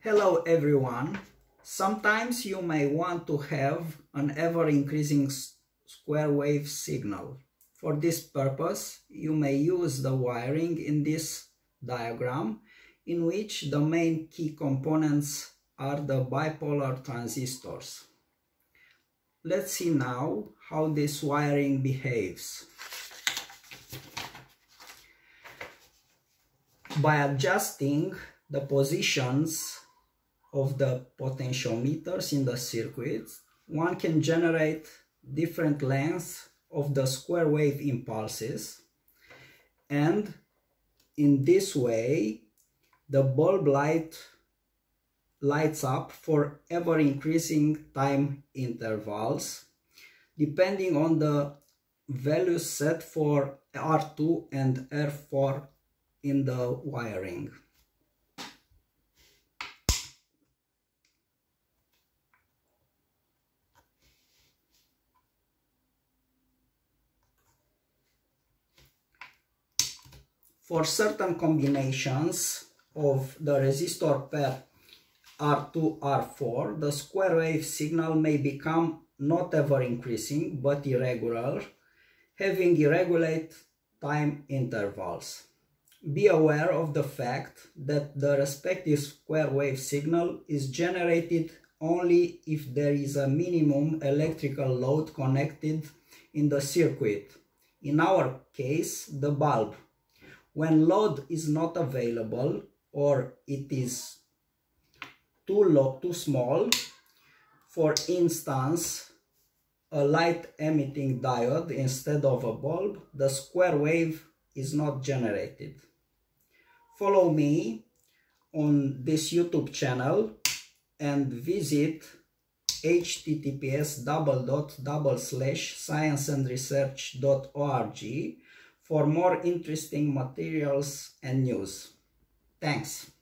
Hello everyone. Sometimes you may want to have an ever-increasing square wave signal. For this purpose, you may use the wiring in this diagram, in which the main key components are the bipolar transistors. Let's see now how this wiring behaves. By adjusting the positions of the potentiometers in the circuit, one can generate different lengths of the square wave impulses, and in this way the bulb lights up for ever increasing time intervals depending on the values set for R2 and R4 in the wiring. For certain combinations of the resistor pair R2, R4, the square wave signal may become not ever increasing but irregular, having irregular time intervals. Be aware of the fact that the respective square wave signal is generated only if there is a minimum electrical load connected in the circuit, in our case the bulb. When load is not available or it is too small, for instance a light emitting diode instead of a bulb, the square wave is not generated. Follow me on this YouTube channel and visit https://scienceandresearch.org for more interesting materials and news. Thanks.